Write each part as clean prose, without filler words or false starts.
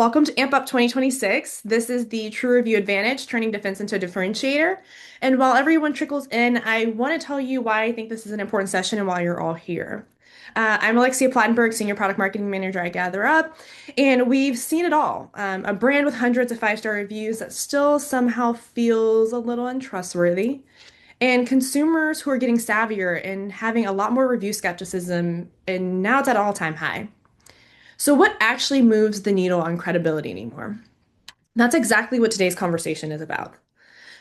Welcome to Amp Up 2026. This is the TrueReview Advantage, turning defense into a differentiator. And while everyone trickles in, I want to tell you why I think this is an important session and why you're all here. I'm Alexia Plattenberg, Senior Product Marketing Manager at GatherUp, and we've seen it all. A brand with hundreds of five-star reviews that still somehow feels a little untrustworthy, and consumers who are getting savvier and having a lot more review skepticism, and now it's at an all-time high. So, what actually moves the needle on credibility anymore? That's exactly what today's conversation is about.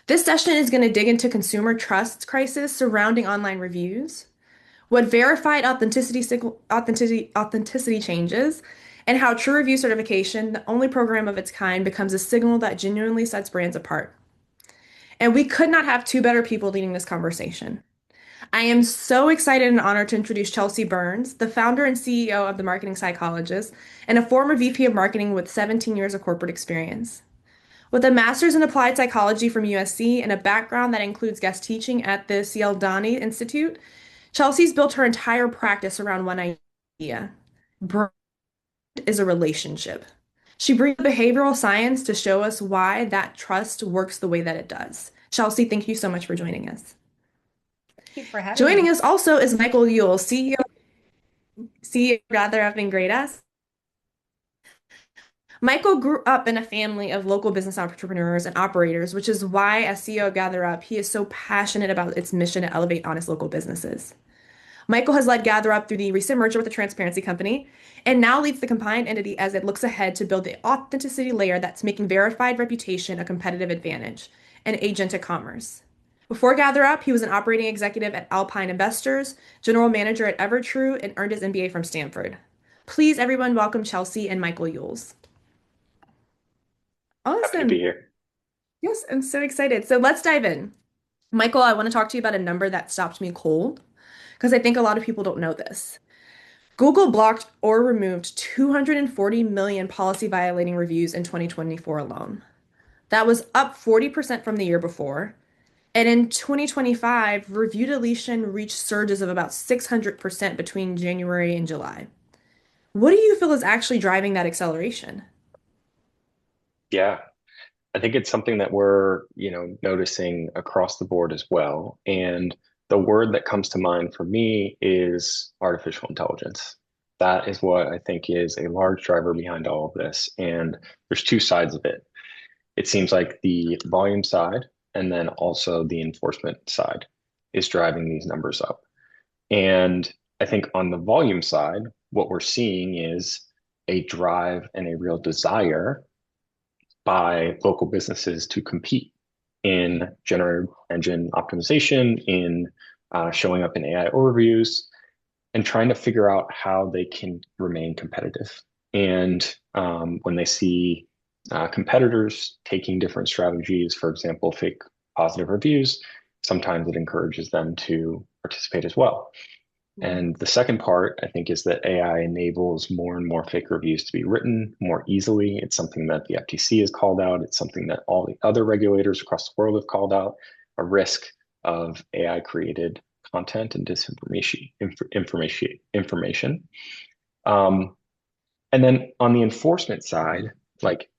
This session is going to dig into consumer trust crisis surrounding online reviews, what verified authenticity changes, and how True Review certification, the only program of its kind, becomes a signal that genuinely sets brands apart. And we could not have two better people leading this conversation. I am so excited and honored to introduce Chelsea Burns, the founder and CEO of The Marketing Psychologist, and a former VP of marketing with 17 years of corporate experience. With a master's in applied psychology from USC and a background that includes guest teaching at the Cialdini Institute, Chelsea's built her entire practice around one idea. Brand is a relationship. She brings behavioral science to show us why that trust works the way that it does. Chelsea, thank you so much for joining us. Thank you for having Joining me. us also is Michael Yules, CEO of GatherUp and Great Us. Michael grew up in a family of local business entrepreneurs and operators, which is why, as CEO of GatherUp, he is so passionate about its mission to elevate honest local businesses. Michael has led GatherUp through the recent merger with the Transparency Company and now leads the combined entity as it looks ahead to build the authenticity layer that's making verified reputation a competitive advantage and agentic commerce. Before GatherUp, he was an operating executive at Alpine Investors, general manager at Evertrue, and earned his MBA from Stanford. Please, everyone, welcome Chelsea and Michael Yules. Happy to be Awesome. here. Yes, I'm so excited. So let's dive in. Michael, I want to talk to you about a number that stopped me cold because I think a lot of people don't know this. Google blocked or removed 240 million policy violating reviews in 2024 alone. That was up 40% from the year before. And in 2025, review deletion reached surges of about 600% between January and July. What do you feel is actually driving that acceleration? Yeah, I think it's something that we're, noticing across the board as well. And the word that comes to mind for me is artificial intelligence. That is what I think is a large driver behind all of this. And there's two sides of it. It seems like the volume side and then also the enforcement side is driving these numbers up. And I think on the volume side, what we're seeing is a drive and a real desire by local businesses to compete in generative engine optimization, in showing up in AI overviews, and trying to figure out how they can remain competitive. And when they see competitors taking different strategies, for example, fake positive reviews, sometimes it encourages them to participate as well. And the second part, I think, is that AI enables more and more fake reviews to be written more easily. It's something that the FTC has called out. It's something that all the other regulators across the world have called out, a risk of AI created content and disinformation information. Um, and then on the enforcement side, like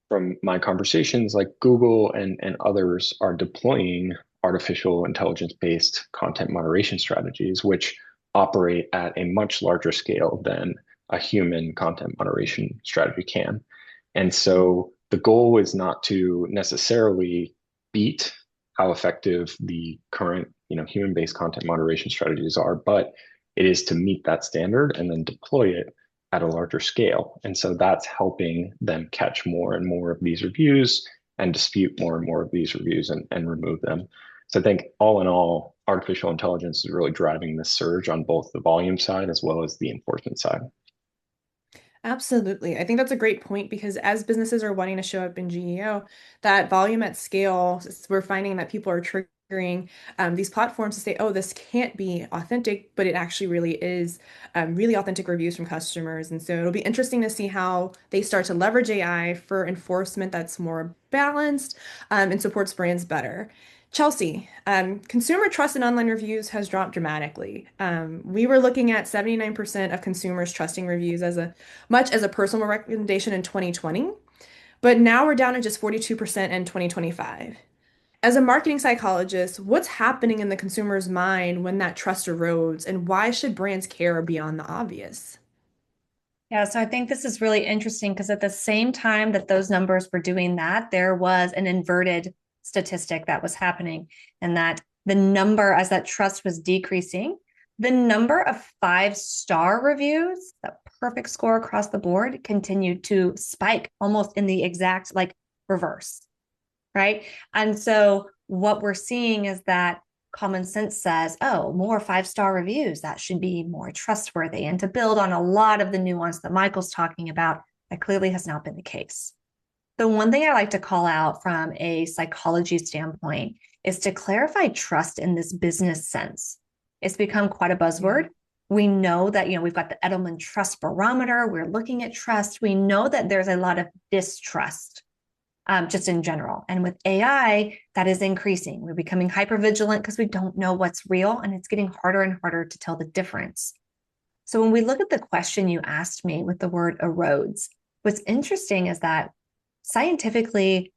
from my conversations, like Google and others are deploying artificial intelligence based content moderation strategies, which operate at a much larger scale than a human content moderation strategy can. And so the goal is not to necessarily beat how effective the current, human-based content moderation strategies are, but it is to meet that standard and then deploy it at a larger scale. And so that's helping them catch more and more of these reviews and dispute more and more of these reviews and remove them. So I think all in all, artificial intelligence is really driving this surge on both the volume side as well as the enforcement side. Absolutely. I think that's a great point because as businesses are wanting to show up in GEO, that volume at scale, we're finding that people are triggering these platforms to say, oh, this can't be authentic, but it actually really is really authentic reviews from customers. And so it'll be interesting to see how they start to leverage AI for enforcement that's more balanced and supports brands better. Chelsea, consumer trust in online reviews has dropped dramatically. We were looking at 79% of consumers trusting reviews as much as a personal recommendation in 2020, but now we're down to just 42% in 2025. As a marketing psychologist, what's happening in the consumer's mind when that trust erodes, and why should brands care beyond the obvious? Yeah, so I think this is really interesting because at the same time that those numbers were doing that, there was an inverted statistic that was happening, and that the number, as that trust was decreasing, the number of five-star reviews, that perfect score across the board, continued to spike almost in the exact like reverse, right? And so what we're seeing is that common sense says, oh, more five-star reviews, that should be more trustworthy. And to build on a lot of the nuance that Michael's talking about, that clearly has not been the case. The one thing I like to call out from a psychology standpoint is to clarify trust in this business sense. It's become quite a buzzword. We know that, we've got the Edelman Trust Barometer. We're looking at trust. We know that there's a lot of distrust just in general. And with AI, that is increasing. We're becoming hyper vigilant because we don't know what's real, and it's getting harder and harder to tell the difference. So when we look at the question you asked me with the word erodes, what's interesting is that scientifically,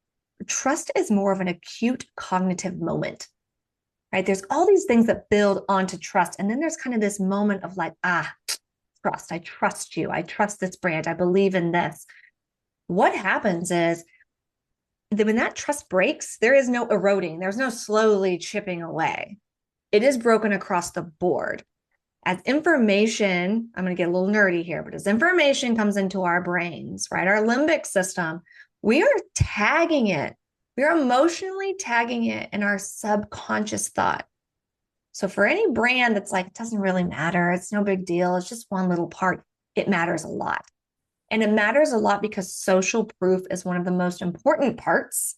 trust is more of an acute cognitive moment, right? There's all these things that build onto trust. And then there's kind of this moment of like, trust. I trust you. I trust this brand. I believe in this. What happens is when that trust breaks, there is no eroding. There's no slowly chipping away. It is broken across the board. As information, I'm going to get a little nerdy here, but as information comes into our brains, right, our limbic system, we are tagging it. We are emotionally tagging it in our subconscious thought. So for any brand that's like, it doesn't really matter, it's no big deal, it's just one little part, it matters a lot. And it matters a lot because social proof is one of the most important parts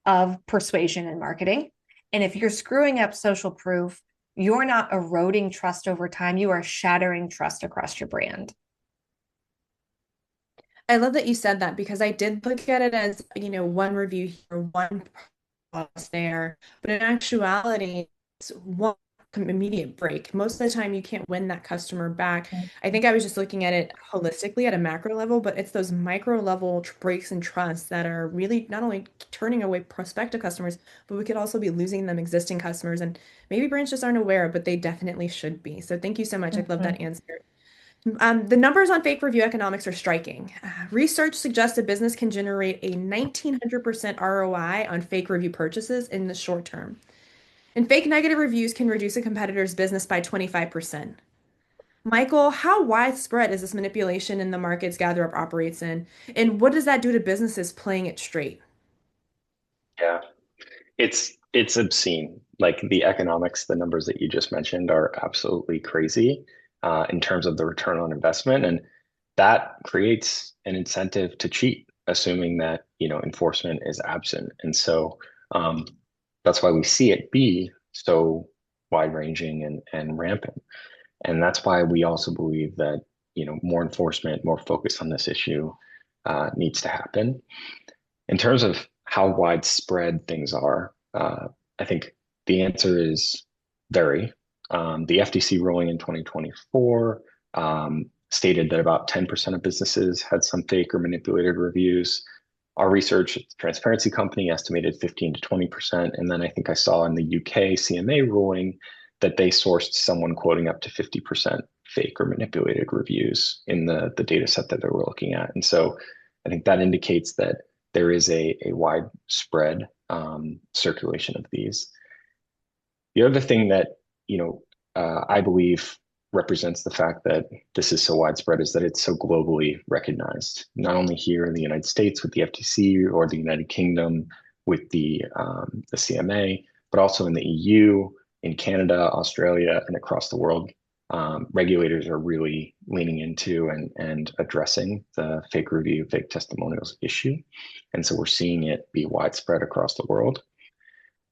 of persuasion and marketing. And if you're screwing up social proof, you're not eroding trust over time. You are shattering trust across your brand. I love that you said that because I did look at it as, one review here, one pause there, but in actuality, it's one immediate break. Most of the time, you can't win that customer back. I think I was just looking at it holistically at a macro level, but it's those micro level breaks in trust that are really not only turning away prospective customers, but we could also be losing them existing customers. And maybe brands just aren't aware, but they definitely should be. So thank you so much. I love that answer. The numbers on fake review economics are striking. Research suggests a business can generate a 1900% ROI on fake review purchases in the short term. And fake negative reviews can reduce a competitor's business by 25%. Michael, how widespread is this manipulation in the markets GatherUp operates in? And what does that do to businesses playing it straight? Yeah, it's obscene. Like the economics, the numbers that you just mentioned are absolutely crazy in terms of the return on investment, and that creates an incentive to cheat, assuming that enforcement is absent. And so that's why we see it be so wide-ranging and rampant. And that's why we also believe that more enforcement, more focus on this issue needs to happen. In terms of how widespread things are, I think the answer is very. The FTC ruling in 2024 stated that about 10% of businesses had some fake or manipulated reviews. Our research, transparency company, estimated 15 to 20%. And then I think I saw in the UK CMA ruling that they sourced someone quoting up to 50% fake or manipulated reviews in the data set that they were looking at. And so I think that indicates that there is a widespread circulation of these. The other thing that I believe represents the fact that this is so widespread is that it's so globally recognized, not only here in the United States with the FTC or the United Kingdom with the CMA, but also in the EU, in Canada, Australia, and across the world. Regulators are really leaning into and addressing the fake review, fake testimonials issue. And so we're seeing it be widespread across the world.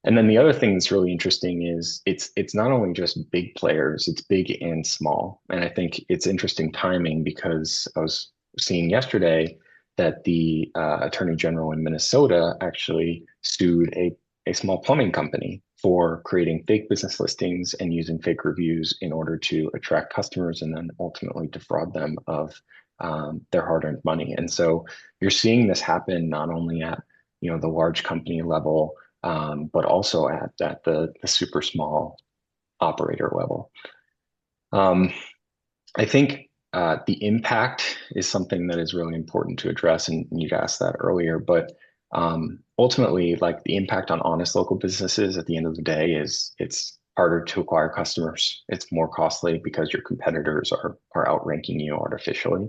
And then the other thing that's really interesting is it's not only just big players, it's big and small. And I think it's interesting timing because I was seeing yesterday that the Attorney General in Minnesota actually sued a small plumbing company for creating fake business listings and using fake reviews in order to attract customers and then ultimately defraud them of their hard-earned money. And so you're seeing this happen not only at the large company level, but also at the super small operator level. I think the impact is something that is really important to address, and you asked that earlier. But ultimately, like the impact on honest local businesses at the end of the day is it's harder to acquire customers. It's more costly because your competitors are outranking you artificially,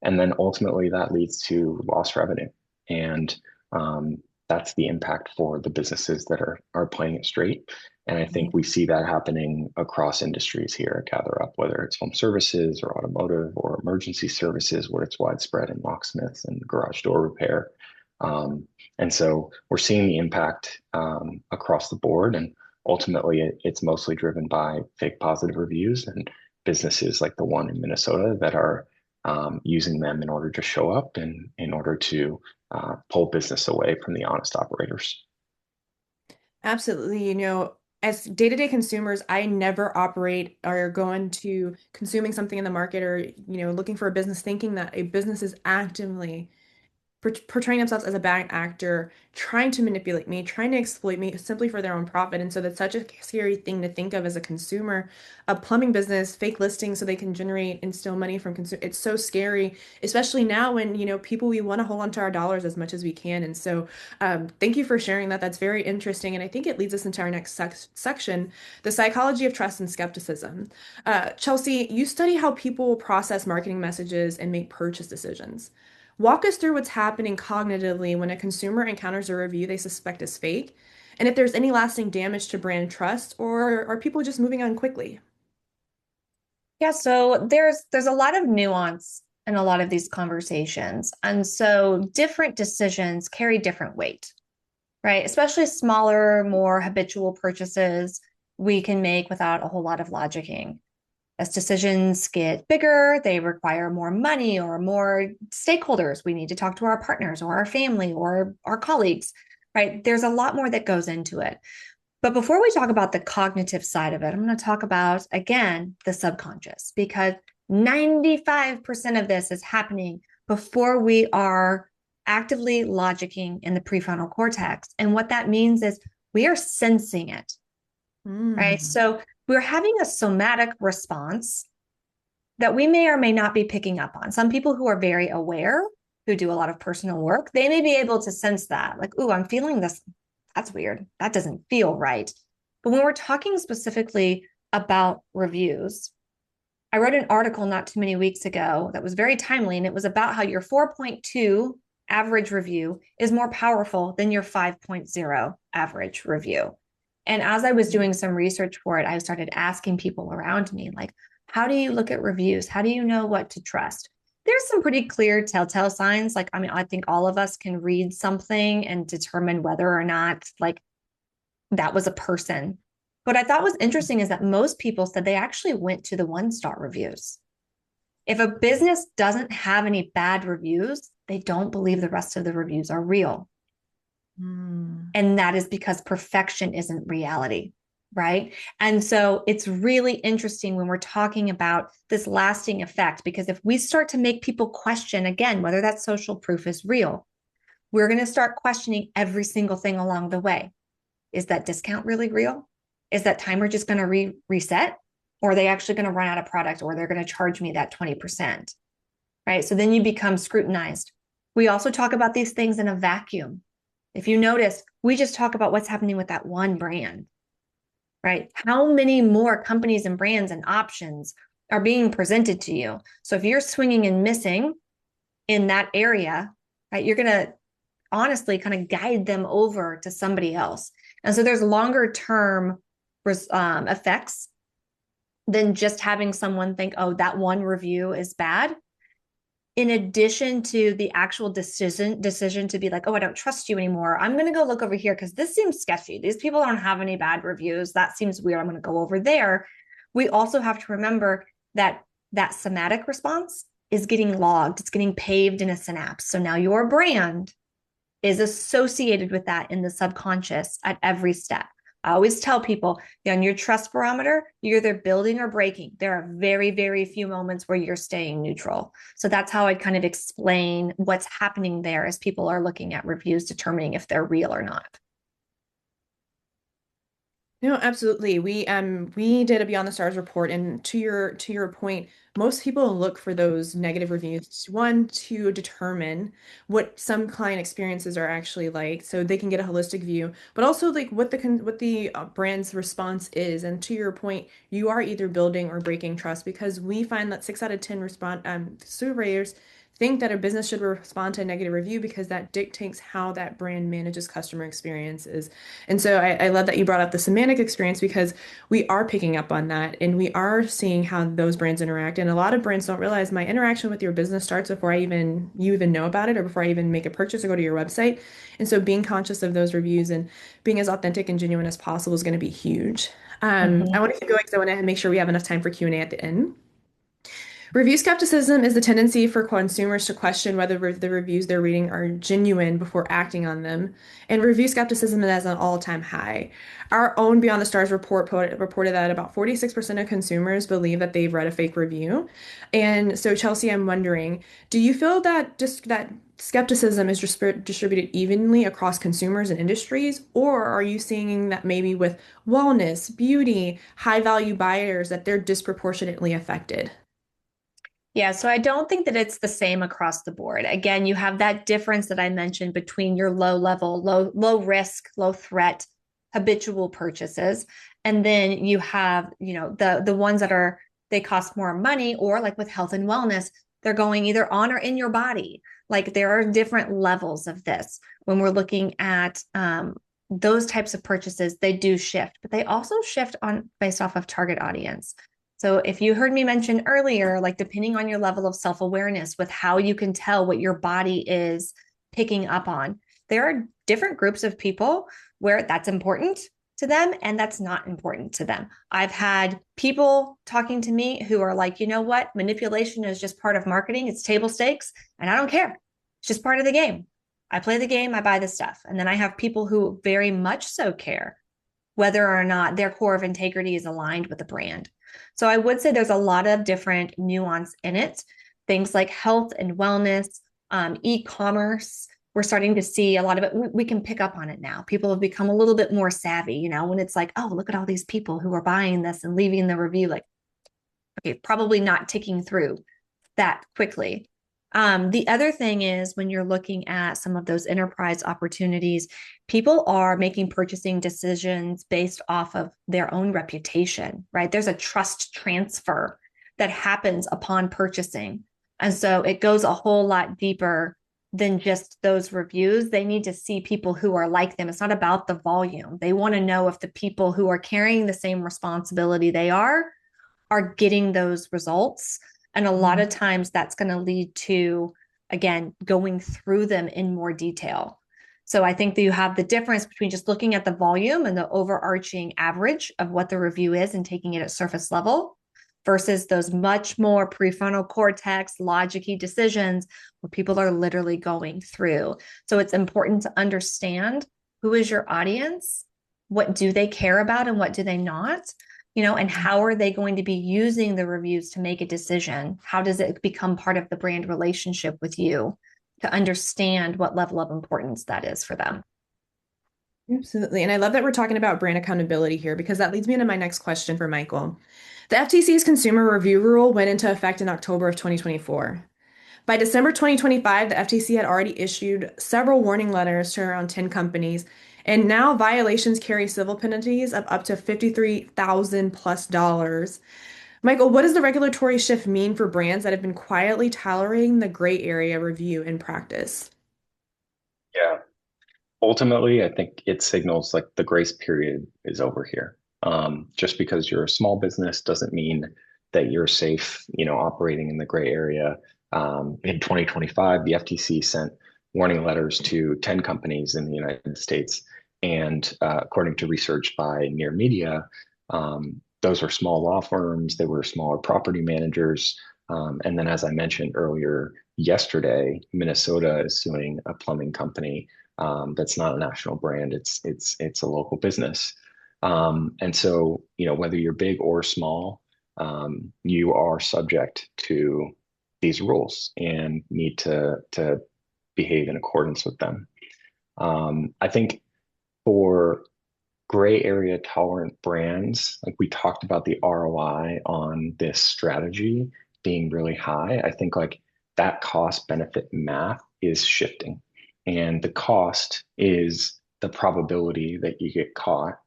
and then ultimately that leads to lost revenue, and that's the impact for the businesses that are playing it straight. And I think we see that happening across industries here at GatherUp, whether it's home services or automotive or emergency services, where it's widespread in locksmiths and garage door repair. And so we're seeing the impact across the board. And ultimately, it's mostly driven by fake positive reviews and businesses like the one in Minnesota that are using them in order to show up and in order to pull business away from the honest operators. Absolutely. As day-to-day consumers, I never operate or go into consuming something in the market or, looking for a business thinking that a business is actively portraying themselves as a bad actor, trying to manipulate me, trying to exploit me simply for their own profit. And so that's such a scary thing to think of as a consumer. A plumbing business, fake listings so they can generate and steal money from consumer. It's so scary, especially now when, people, we want to hold on to our dollars as much as we can. And so thank you for sharing that. That's very interesting. And I think it leads us into our next section, the psychology of trust and skepticism. Chelsea, you study how people process marketing messages and make purchase decisions. Walk us through what's happening cognitively when a consumer encounters a review they suspect is fake, and if there's any lasting damage to brand trust, or are people just moving on quickly? Yeah, so there's a lot of nuance in a lot of these conversations. And so different decisions carry different weight, right? Especially smaller, more habitual purchases we can make without a whole lot of logicking. As decisions get bigger, they require more money or more stakeholders. We need to talk to our partners or our family or our colleagues, right? There's a lot more that goes into it. But before we talk about the cognitive side of it, I'm going to talk about, again, the subconscious, because 95% of this is happening before we are actively logicking in the prefrontal cortex. And what that means is we are sensing it, right? So we're having a somatic response that we may or may not be picking up on. Some people who are very aware, who do a lot of personal work, they may be able to sense that, like, ooh, I'm feeling this. That's weird. That doesn't feel right. But when we're talking specifically about reviews, I wrote an article not too many weeks ago that was very timely, and it was about how your 4.2 average review is more powerful than your 5.0 average review. And as I was doing some research for it, I started asking people around me, like, how do you look at reviews? How do you know what to trust? There's some pretty clear telltale signs. Like, I mean, I think all of us can read something and determine whether or not, like, that was a person. What I thought was interesting is that most people said they actually went to the 1-star reviews. If a business doesn't have any bad reviews, they don't believe the rest of the reviews are real. And that is because perfection isn't reality, right? And so it's really interesting when we're talking about this lasting effect, because if we start to make people question, again, whether that social proof is real, we're going to start questioning every single thing along the way. Is that discount really real? Is that timer just going to reset? Or are they actually going to run out of product, or they're going to charge me that 20%, right? So then you become scrutinized. We also talk about these things in a vacuum. If you notice, we just talk about what's happening with that one brand, right? How many more companies and brands and options are being presented to you? So if you're swinging and missing in that area, right, you're going to honestly kind of guide them over to somebody else. And so there's longer term effects than just having someone think, oh, that one review is bad. In addition to the actual decision to be like, oh, I don't trust you anymore. I'm going to go look over here because this seems sketchy. These people don't have any bad reviews. That seems weird. I'm going to go over there. We also have to remember that that somatic response is getting logged. It's getting paved in a synapse. So now your brand is associated with that in the subconscious at every step. I always tell people on your trust barometer, you're either building or breaking. There are very, very few moments where you're staying neutral. So that's how I kind of explain what's happening there as people are looking at reviews, determining if they're real or not. No, absolutely. We did a Beyond the Stars report, and to your point, most people look for those negative reviews, one, to determine what some client experiences are actually like, so they can get a holistic view, but also like what the brand's response is. And to your point, you are either building or breaking trust because we find that 6 out of 10 respond surveyors think that a business should respond to a negative review because that dictates how that brand manages customer experiences. And so I love that you brought up the semantic experience because we are picking up on that and we are seeing how those brands interact. And a lot of brands don't realize my interaction with your business starts before you even know about it or before I even make a purchase or go to your website. And so being conscious of those reviews and being as authentic and genuine as possible is going to be huge. I Mhm. want to keep going because I want to make sure we have enough time for Q&A at the end. Review skepticism is the tendency for consumers to question whether the reviews they're reading are genuine before acting on them. And review skepticism is at an all-time high. Our own Beyond the Stars report reported that about 46% of consumers believe that they've read a fake review. And so, Chelsea, I'm wondering, do you feel that just that skepticism is distributed evenly across consumers and industries, or are you seeing that maybe with wellness, beauty, high-value buyers that they're disproportionately affected? Yeah, so I don't think that it's the same across the board. Again, you have that difference that I mentioned between your low level, low risk, low threat habitual purchases, and then you have, the ones that are they cost more money, or like with health and wellness, they're going either on or in your body. Like there are different levels of this. When we're looking at those types of purchases, they do shift, but they also shift on based off of target audience. So if you heard me mention earlier, like depending on your level of self-awareness with how you can tell what your body is picking up on, there are different groups of people where that's important to them and that's not important to them. I've had people talking to me who are like, you know what? Manipulation is just part of marketing. It's table stakes and I don't care. It's just part of the game. I play the game, I buy the stuff. And then I have people who very much so care whether or not their core of integrity is aligned with the brand. So I would say there's a lot of different nuance in it. Things like health and wellness, e-commerce. We're starting to see a lot of it. We can pick up on it now. People have become a little bit more savvy, when it's like, oh, look at all these people who are buying this and leaving the review. Like, okay, probably not ticking through that quickly. The other thing is when you're looking at some of those enterprise opportunities, people are making purchasing decisions based off of their own reputation, right? There's a trust transfer that happens upon purchasing. And so it goes a whole lot deeper than just those reviews. They need to see people who are like them. It's not about the volume. They want to know if the people who are carrying the same responsibility they are getting those results. And a lot of times that's going to lead to, again, going through them in more detail. So I think that you have the difference between just looking at the volume and the overarching average of what the review is and taking it at surface level versus those much more prefrontal cortex, logic-y decisions where people are literally going through. So it's important to understand who is your audience, what do they care about and what do they not, and how are they going to be using the reviews to make a decision? How does it become part of the brand relationship with you to understand what level of importance that is for them? Absolutely. And I love that we're talking about brand accountability here because that leads me into my next question for Michael. The FTC's consumer review rule went into effect in October of 2024. By December 2025, the FTC had already issued several warning letters to around 10 companies, and now violations carry civil penalties of up to 53,000 plus dollars. Michael, what does the regulatory shift mean for brands that have been quietly tolerating the gray area review in practice? Yeah. Ultimately, I think it signals like the grace period is over here. Just because you're a small business doesn't mean that you're safe, operating in the gray area. In 2025, the FTC sent warning letters to 10 companies in the United States. And according to research by Near Media, those were small law firms, they were smaller property managers. And then, as I mentioned earlier, yesterday, Minnesota is suing a plumbing company that's not a national brand. It's a local business. And so, whether you're big or small, you are subject to these rules and need to behave in accordance with them. I think for gray area tolerant brands, like we talked about the ROI on this strategy being really high. I think like that cost benefit math is shifting. And the cost is the probability that you get caught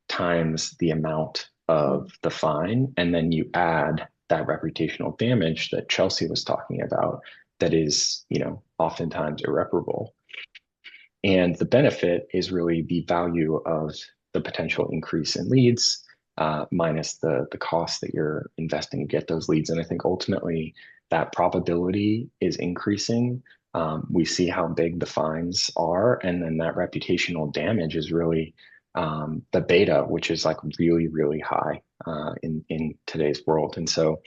times the amount of the fine. And then you add that reputational damage that Chelsea was talking about that is, oftentimes irreparable. And the benefit is really the value of the potential increase in leads, minus the cost that you're investing to get those leads. And I think ultimately that probability is increasing. We see how big the fines are, and then that reputational damage is really the beta, which is like really, really high in today's world. And so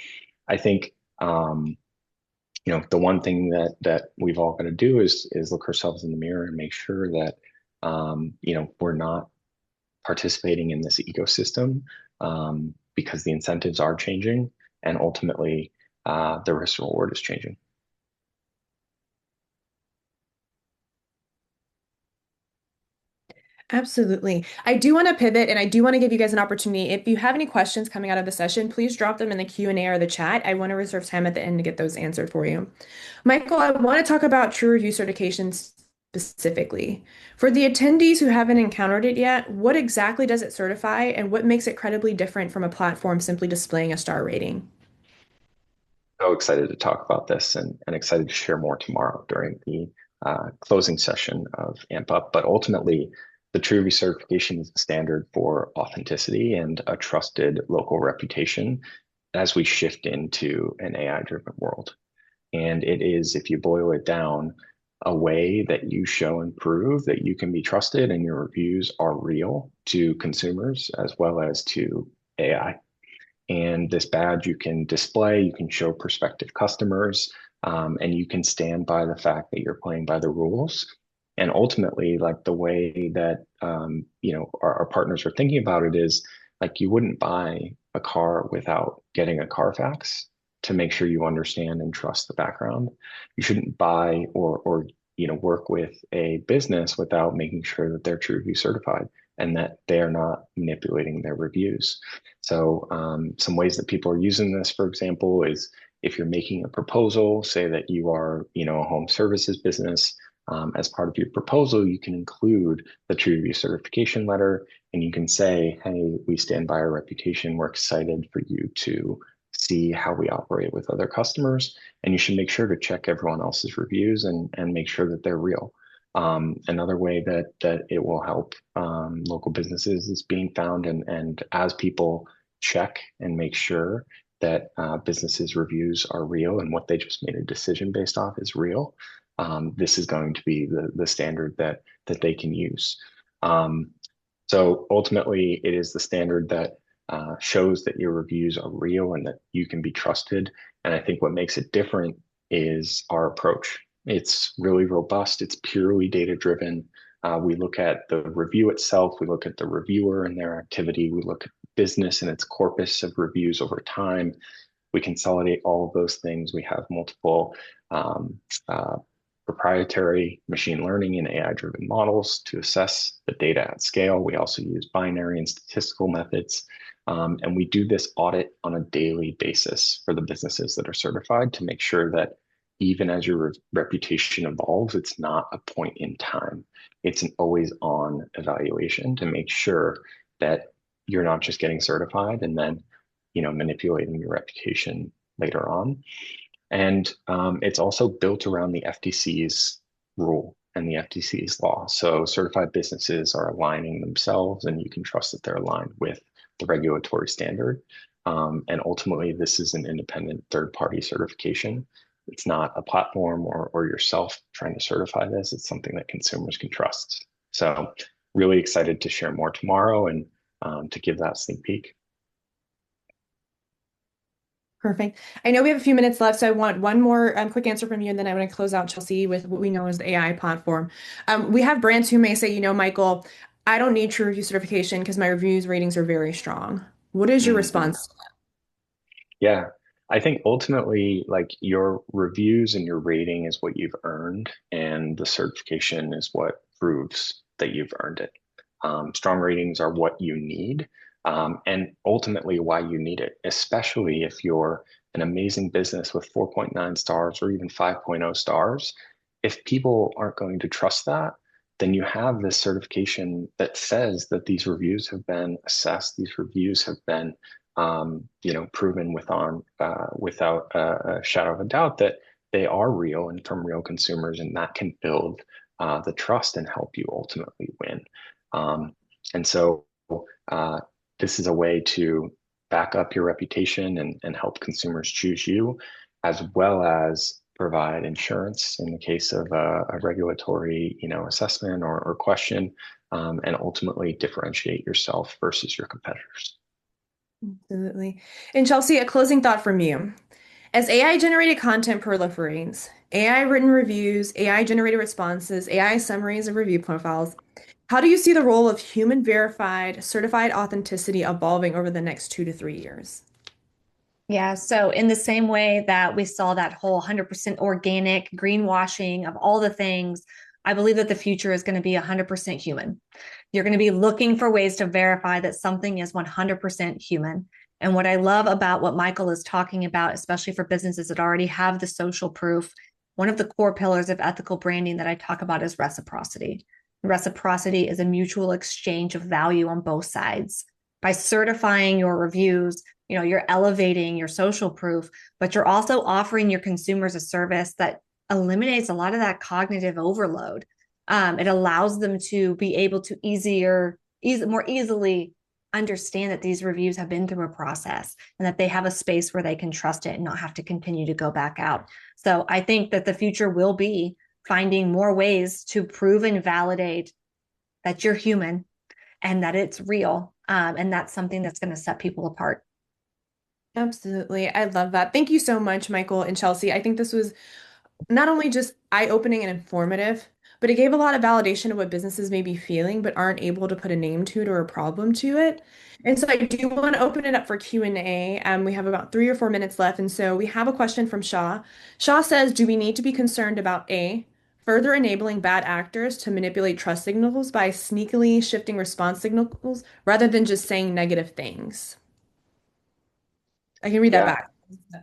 I think the one thing that we've all got to do is look ourselves in the mirror and make sure that we're not participating in this ecosystem, because the incentives are changing, and ultimately the risk reward is changing. Absolutely. I do want to pivot and I do want to give you guys an opportunity. If you have any questions coming out of the session, please drop them in the Q&A or the chat. I want to reserve time at the end to get those answered for you. Michael, I want to talk about TrueReview certifications specifically. For the attendees who haven't encountered it yet, what exactly does it certify and what makes it credibly different from a platform simply displaying a star rating? So excited to talk about this, and excited to share more tomorrow during the closing session of AMP Up. But ultimately, the TrueReview certification is a standard for authenticity and a trusted local reputation as we shift into an AI-driven world. And it is, if you boil it down, a way that you show and prove that you can be trusted and your reviews are real to consumers as well as to AI. And this badge you can display, you can show prospective customers, and you can stand by the fact that you're playing by the rules. And ultimately, like the way that our partners are thinking about it is like you wouldn't buy a car without getting a Carfax to make sure you understand and trust the background. You shouldn't buy or work with a business without making sure that they're TrueReview certified and that they are not manipulating their reviews. So some ways that people are using this, for example, is if you're making a proposal, say that you are, a home services business, as part of your proposal, you can include the TrueReview certification letter, and you can say, hey, we stand by our reputation. We're excited for you to see how we operate with other customers. And you should make sure to check everyone else's reviews and make sure that they're real. Another way that it will help local businesses is being found, and as people check and make sure that businesses' reviews are real and what they just made a decision based off is real, this is going to be the standard that they can use. So ultimately, it is the standard that shows that your reviews are real and that you can be trusted. And I think what makes it different is our approach. It's really robust. It's purely data driven. We look at the review itself. We look at the reviewer and their activity. We look at business and its corpus of reviews over time. We consolidate all of those things. We have multiple proprietary machine learning and AI-driven models to assess the data at scale. We also use binary and statistical methods. And we do this audit on a daily basis for the businesses that are certified to make sure that even as your reputation evolves, it's not a point in time. It's an always on evaluation to make sure that you're not just getting certified and then, manipulating your reputation later on. And it's also built around the FTC's rule and the FTC's law. So certified businesses are aligning themselves, and you can trust that they're aligned with the regulatory standard. And ultimately, this is an independent third-party certification. It's not a platform or yourself trying to certify this. It's something that consumers can trust. So really excited to share more tomorrow and to give that sneak peek. Perfect. I know we have a few minutes left, so I want one more quick answer from you, and then I want to close out Chelsea with what we know as the AI platform. We have brands who may say, Michael, I don't need true review certification because my reviews ratings are very strong. What is your Mhm. response? Yeah. I think ultimately, like your reviews and your rating is what you've earned, and the certification is what proves that you've earned it. Strong ratings are what you need, and ultimately why you need it, especially if you're an amazing business with 4.9 stars or even 5.0 stars. If people aren't going to trust that, then you have this certification that says that these reviews have been assessed, these reviews have been proven without a shadow of a doubt that they are real and from real consumers, and that can build the trust and help you ultimately win. Um, and so uh, this is a way to back up your reputation and help consumers choose you, as well as provide insurance in the case of a regulatory, assessment or question, and ultimately differentiate yourself versus your competitors. Absolutely. And Chelsea, a closing thought from you. As AI generated content proliferates, AI written reviews, AI generated responses, AI summaries of review profiles, how do you see the role of human verified, certified authenticity evolving over the next 2 to 3 years? Yeah, so in the same way that we saw that whole 100% organic greenwashing of all the things, I believe that the future is going to be 100% human. You're going to be looking for ways to verify that something is 100% human. And what I love about what Michael is talking about, especially for businesses that already have the social proof, one of the core pillars of ethical branding that I talk about is reciprocity. Reciprocity is a mutual exchange of value on both sides. By certifying your reviews, you're elevating your social proof, but you're also offering your consumers a service that eliminates a lot of that cognitive overload. It allows them to be able to more easily understand that these reviews have been through a process and that they have a space where they can trust it and not have to continue to go back out. So I think that the future will be finding more ways to prove and validate that you're human and that it's real. And that's something that's going to set people apart. Absolutely. I love that. Thank you so much, Michael and Chelsea. I think this was not only just eye-opening and informative, but it gave a lot of validation of what businesses may be feeling but aren't able to put a name to it or a problem to it. And so I do want to open it up for Q&A. We have about 3 or 4 minutes left, and so we have a question from Shaw. Shaw says, "Do we need to be concerned about A, further enabling bad actors to manipulate trust signals by sneakily shifting response signals rather than just saying negative things?" I can read that Yeah, back.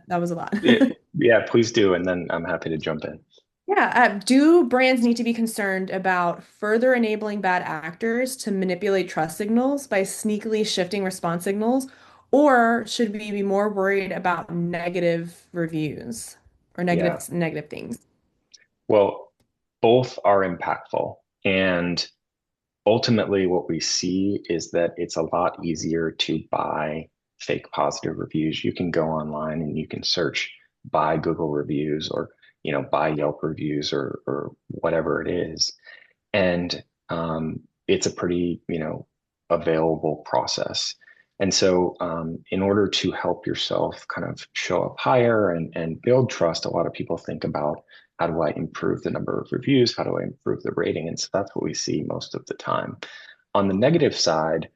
That was a lot. yeah, yeah, please do, and then I'm happy to jump in. Yeah, do brands need to be concerned about further enabling bad actors to manipulate trust signals by sneakily shifting response signals, or should we be more worried about negative reviews or Yeah. negative things? Well, both are impactful. And ultimately, what we see is that it's a lot easier to buy fake positive reviews. You can go online and you can search buy Google reviews or, buy Yelp reviews or whatever it is. And it's a pretty, available process. And so, in order to help yourself kind of show up higher and build trust, a lot of people think about how do I improve the number of reviews? How do I improve the rating? And so that's what we see most of the time. On the negative side,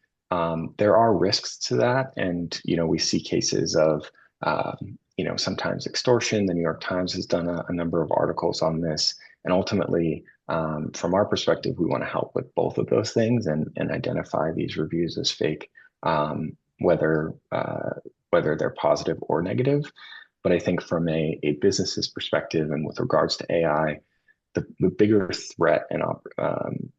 there are risks to that, and we see cases of sometimes extortion. The New York Times has done a number of articles on this, and ultimately, from our perspective, we want to help with both of those things and identify these reviews as fake, whether they're positive or negative. But I think from a business's perspective and with regards to AI, the bigger threat and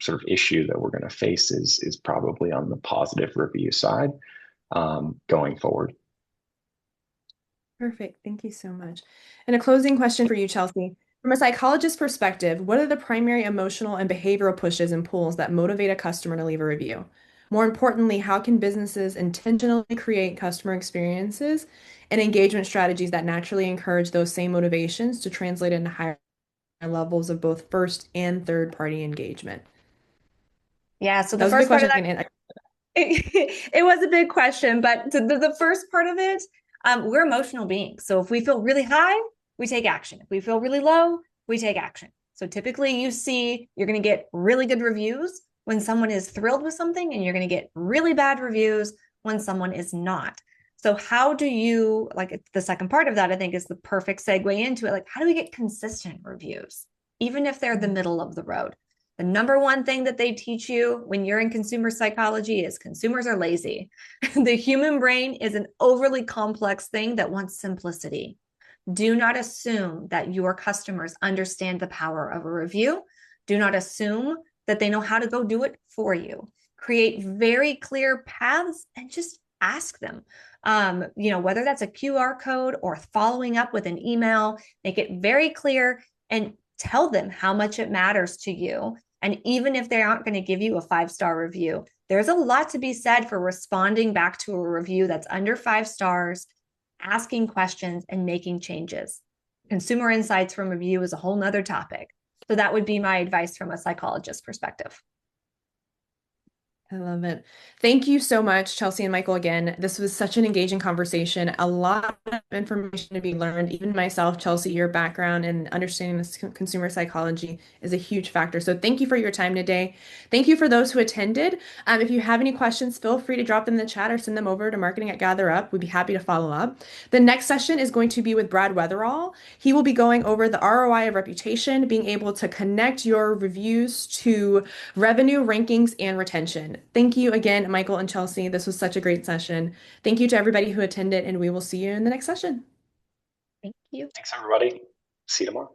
sort of issue that we're going to face is probably on the positive review side going forward. Perfect. Thank you so much. And a closing question for you, Chelsea. From a psychologist's perspective, what are the primary emotional and behavioral pushes and pulls that motivate a customer to leave a review? More importantly, how can businesses intentionally create customer experiences and engagement strategies that naturally encourage those same motivations to translate into higher levels of both first and third party engagement? Yeah. So That the was a big first part of question. that, it was a big question, but the first part of it, we're emotional beings. So if we feel really high, we take action. If we feel really low, we take action. So typically you're going to get really good reviews when someone is thrilled with something, and you're going to get really bad reviews when someone is not. So how do you, like the second part of that, I think is the perfect segue into it. Like, how do we get consistent reviews, even if they're the middle of the road? The number one thing that they teach you when you're in consumer psychology is consumers are lazy. The human brain is an overly complex thing that wants simplicity. Do not assume that your customers understand the power of a review. Do not assume that they know how to go do it for you. Create very clear paths and just ask them. Whether that's a QR code or following up with an email, make it very clear and tell them how much it matters to you. And even if they aren't going to give you a 5-star review, there's a lot to be said for responding back to a review that's under 5 stars, asking questions, and making changes. Consumer insights from review is a whole nother topic. So that would be my advice from a psychologist perspective. I love it. Thank you so much, Chelsea and Michael, again. This was such an engaging conversation. A lot of information to be learned. Even myself, Chelsea, your background and understanding this consumer psychology is a huge factor. So thank you for your time today. Thank you for those who attended. If you have any questions, feel free to drop them in the chat or send them over to marketing at GatherUp. We'd be happy to follow up. The next session is going to be with Brad Weatherall. He will be going over the ROI of reputation, being able to connect your reviews to revenue, rankings, and retention. Thank you again, Michael and Chelsea. This was such a great session. Thank you to everybody who attended, and we will see you in the next session. Thank you. Thanks, everybody. See you tomorrow.